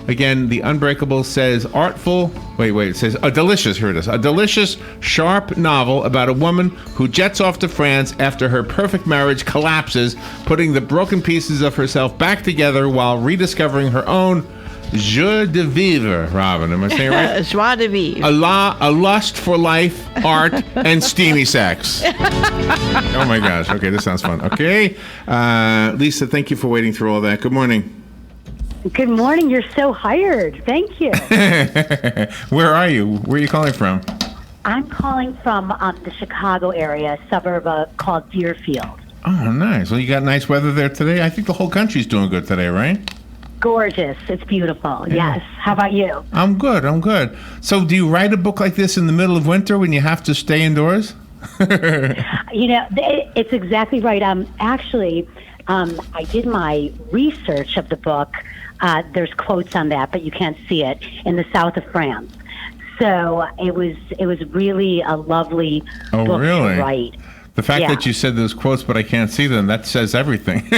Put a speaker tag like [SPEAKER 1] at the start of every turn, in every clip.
[SPEAKER 1] Again, the Unbreakables says artful. It says a delicious. Here it is. A delicious, sharp novel about a woman who jets off to France after her perfect marriage collapses, putting the broken pieces of herself back together while rediscovering her own joie de vivre. Robin, am I saying it right?
[SPEAKER 2] Joie de vivre.
[SPEAKER 1] A lust for life, art, and steamy sex. Oh my gosh. Okay, this sounds fun. Okay, Lisa, thank you for waiting through all that. Good morning.
[SPEAKER 3] Good morning. You're so hired. Thank you.
[SPEAKER 1] Where are you? Where are you calling from?
[SPEAKER 3] I'm calling from the Chicago area, a suburb called Deerfield.
[SPEAKER 1] Oh, nice. Well, you got nice weather there today. I think the whole country's doing good today, right?
[SPEAKER 3] Gorgeous. It's beautiful. Yeah. Yes. How about you?
[SPEAKER 1] I'm good. So do you write a book like this in the middle of winter when you have to stay indoors?
[SPEAKER 3] It's exactly right. Actually, I did my research of the book. There's quotes on that, but you can't see it, in the south of France. So it was really a lovely book to write.
[SPEAKER 1] The fact that you said those quotes, but I can't see them, that says everything.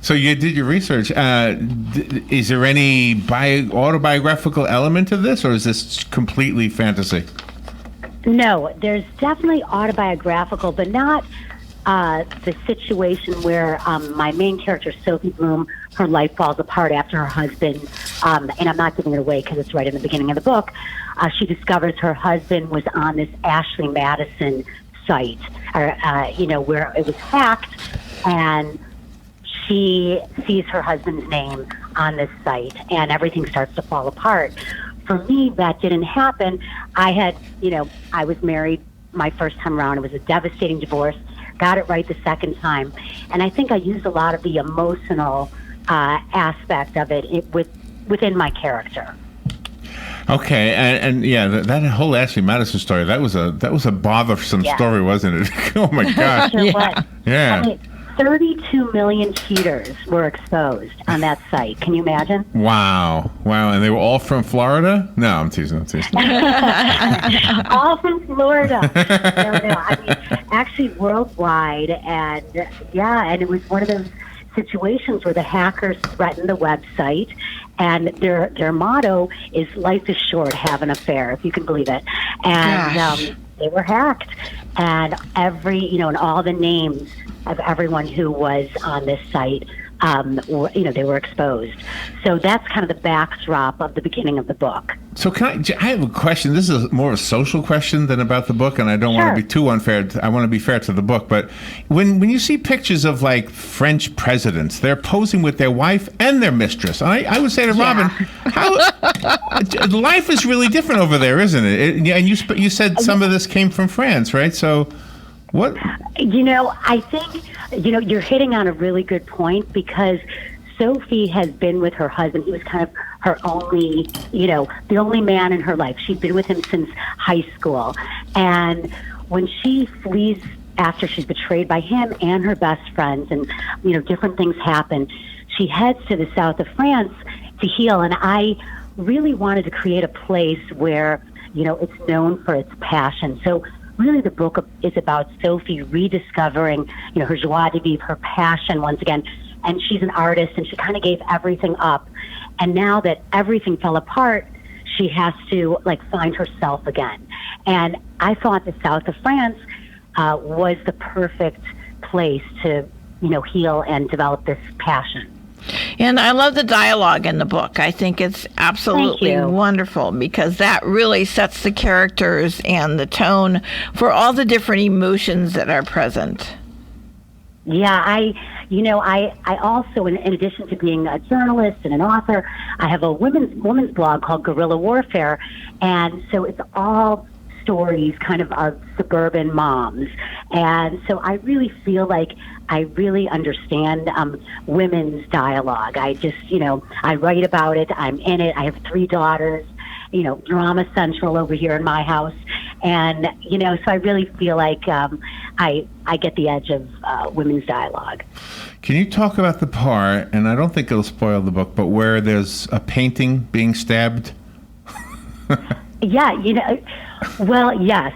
[SPEAKER 1] So you did your research. Is there any autobiographical element to this, or is this completely fantasy?
[SPEAKER 3] No, there's definitely autobiographical, but not the situation where my main character, Sophie Bloom, her life falls apart after her husband, and I'm not giving it away because it's right in the beginning of the book. She discovers her husband was on this Ashley Madison site, where it was hacked, and she sees her husband's name on this site, and everything starts to fall apart. For me, that didn't happen. I was married my first time around. It was a devastating divorce. Got it right the second time. And I think I used a lot of the emotional aspect of it within my character.
[SPEAKER 1] Okay, and that whole Ashley Madison story, that was a bothersome story, wasn't it? Oh my gosh.
[SPEAKER 3] Sure was.
[SPEAKER 1] Yeah.
[SPEAKER 3] I mean, 32 million cheaters were exposed on that site. Can you imagine?
[SPEAKER 1] Wow. And they were all from Florida? No, I'm teasing.
[SPEAKER 3] All from Florida. No. I mean, actually worldwide. And it was one of those situations where the hackers threatened the website, and their motto is "Life is short, have an affair," if you can believe it. And they were hacked, and and all the names of everyone who was on this site, they were exposed. So that's kind of the backdrop of the beginning of the book.
[SPEAKER 1] So I have a question. This is more of a social question than about the book, and I don't want to be too unfair. I want to be fair to the book. But when you see pictures of like French presidents, they're posing with their wife and their mistress. I would say to Robin, life is really different over there, isn't it? And you said some of this came from France, right? So what?
[SPEAKER 3] I think, you're hitting on a really good point, because Sophie has been with her husband. He was kind of her only, the only man in her life. She'd been with him since high school. And when she flees after she's betrayed by him and her best friends, and, different things happen, she heads to the south of France to heal. And I really wanted to create a place where, it's known for its passion. So really the book is about Sophie rediscovering, her joie de vivre, her passion once again. And she's an artist, and she kind of gave everything up. And now that everything fell apart, she has to find herself again. And I thought the south of France was the perfect place to, heal and develop this passion.
[SPEAKER 2] And I love the dialogue in the book. I think it's absolutely wonderful, because that really sets the characters and the tone for all the different emotions that are present.
[SPEAKER 3] Yeah, I also, in addition to being a journalist and an author, I have a women's blog called Guerrilla Warfare, and so it's all stories kind of suburban moms. And so I really feel like I really understand women's dialogue. I just, I write about it. I'm in it. I have 3 daughters, drama central over here in my house. And, so I really feel like I get the edge of women's dialogue.
[SPEAKER 1] Can you talk about the part, and I don't think it'll spoil the book, but where there's a painting being stabbed?
[SPEAKER 3] Yeah, well, yes.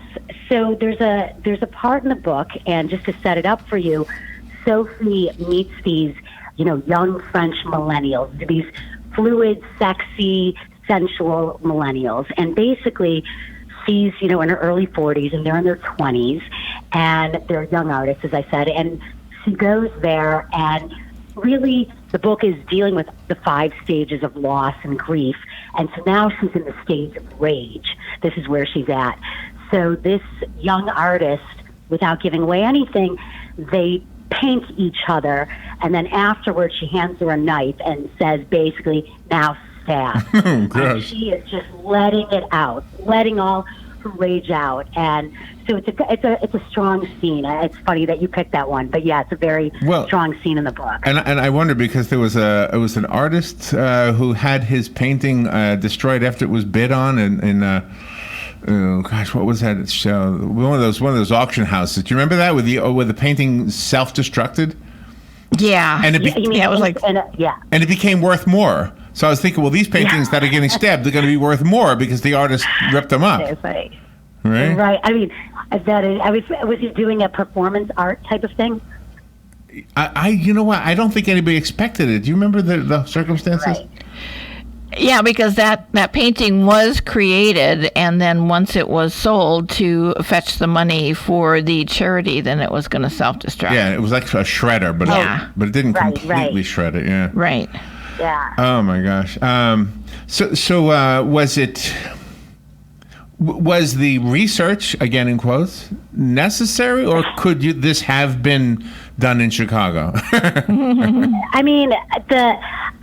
[SPEAKER 3] So there's a part in the book, and just to set it up for you, Sophie meets these young French millennials, these fluid, sexy, sensual millennials. And basically, she's, in her early 40s and they're in their 20s, and they're young artists, as I said. And she goes there, and really the book is dealing with the 5 stages of loss and grief. And so now she's in the stage of rage. This is where she's at. So this young artist, without giving away anything, they paint each other, and then afterwards she hands her a knife and says, basically, now stab. And she is just letting it out, letting all her rage out. And so it's a strong scene. It's funny that you picked that one, but yeah, it's a very strong scene in the book.
[SPEAKER 1] And I wonder, because it was an artist who had his painting destroyed after it was bid on, oh gosh, what was that show? One of those auction houses. Do you remember that, with the painting self-destructed?
[SPEAKER 2] Yeah.
[SPEAKER 1] And it was like, and it became worth more. So I was thinking, well, these paintings that are getting stabbed, they're going to be worth more because the artist ripped them up.
[SPEAKER 3] Right.
[SPEAKER 1] Right.
[SPEAKER 3] I mean, was he doing a performance art type of thing?
[SPEAKER 1] You know what? I don't think anybody expected it. Do you remember the circumstances?
[SPEAKER 3] Right.
[SPEAKER 2] Yeah, because that painting was created, and then once it was sold to fetch the money for the charity, then it was going to self-destruct.
[SPEAKER 1] Yeah, it was like a shredder, but it didn't completely shred it. Yeah.
[SPEAKER 2] Right.
[SPEAKER 3] Yeah.
[SPEAKER 1] Oh my gosh. So was the research, again in quotes, necessary, or could this have been done in Chicago?
[SPEAKER 3] I mean,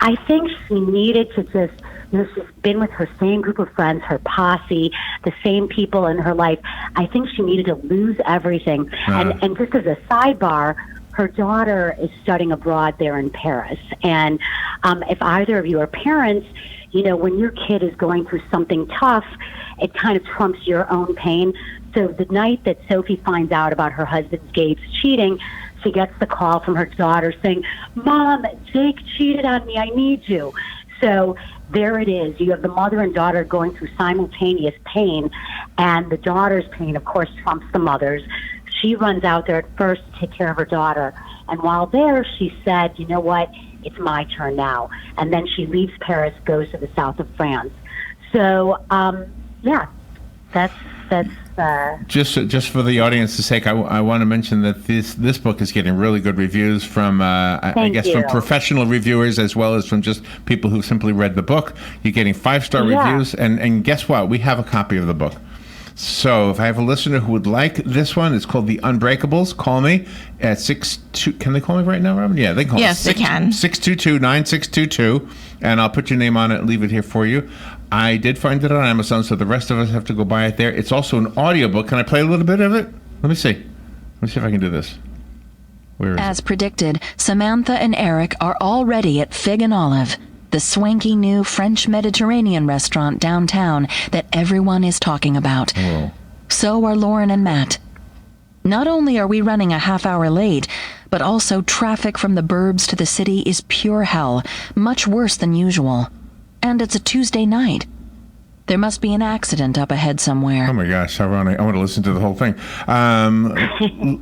[SPEAKER 3] I think she needed to just, she's been with her same group of friends, her posse, the same people in her life. I think she needed to lose everything. And just as a sidebar, her daughter is studying abroad there in Paris. And if either of you are parents, when your kid is going through something tough, it kind of trumps your own pain. So the night that Sophie finds out about her husband Gabe's cheating, she gets the call from her daughter saying, "Mom, Jake cheated on me. I need you." So there it is. You have the mother and daughter going through simultaneous pain, and the daughter's pain, of course, trumps the mother's. She runs out there at first to take care of her daughter. And while there, she said, "You know what? It's my turn now." And then she leaves Paris, goes to the south of France. So, that's
[SPEAKER 1] just for the audience's sake, I want to mention that this book is getting really good reviews from from professional reviewers, as well as from just people who simply read the book. You're getting 5-star reviews, and guess what? We have a copy of the book. So if I have a listener who would like this one, it's called The Unbreakables. Call me at 62. Can they call me right now, Robin? Yeah, they can call me.
[SPEAKER 2] Yes, they can.
[SPEAKER 1] 622-9622, and I'll put your name on it and leave it here for you. I did find it on Amazon, so the rest of us have to go buy it there. It's also an audiobook. Can I play a little bit of it? Let me see. Let me see if I can do this. Where is
[SPEAKER 4] As predicted, Samantha and Eric are already at Fig and Olive, the swanky new French Mediterranean restaurant downtown that everyone is talking about.
[SPEAKER 1] Whoa.
[SPEAKER 4] So are Lauren and Matt. Not only are we running a half-hour late, but also traffic from the burbs to the city is pure hell, much worse than usual. And it's a Tuesday night. There must be an accident up ahead somewhere.
[SPEAKER 1] Oh my gosh, ironic. I want to listen to the whole thing.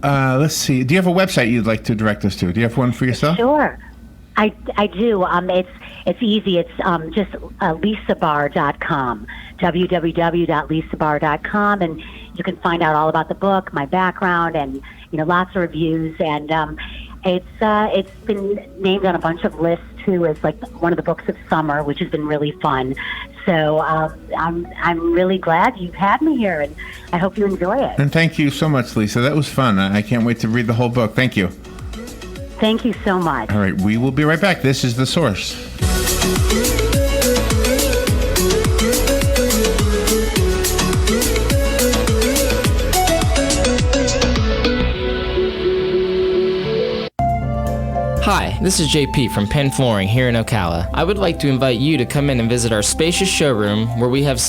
[SPEAKER 1] Let's see. Do you have a website you'd like to direct us to? Do you have one for yourself?
[SPEAKER 3] Sure. I do. It's easy. It's just lisabarr.com, www.lisabarr.com, and you can find out all about the book, my background, and lots of reviews. And it's been named on a bunch of lists too as like one of the books of summer, which has been really fun. So I'm really glad you've had me here, and I hope you enjoy it.
[SPEAKER 1] And thank you so much, Lisa. That was fun. I can't wait to read the whole book. Thank you.
[SPEAKER 3] Thank you so much.
[SPEAKER 1] All right, we will be right back. This is The Source.
[SPEAKER 5] Hi, this is JP from Penn Flooring here in Ocala. I would like to invite you to come in and visit our spacious showroom where we have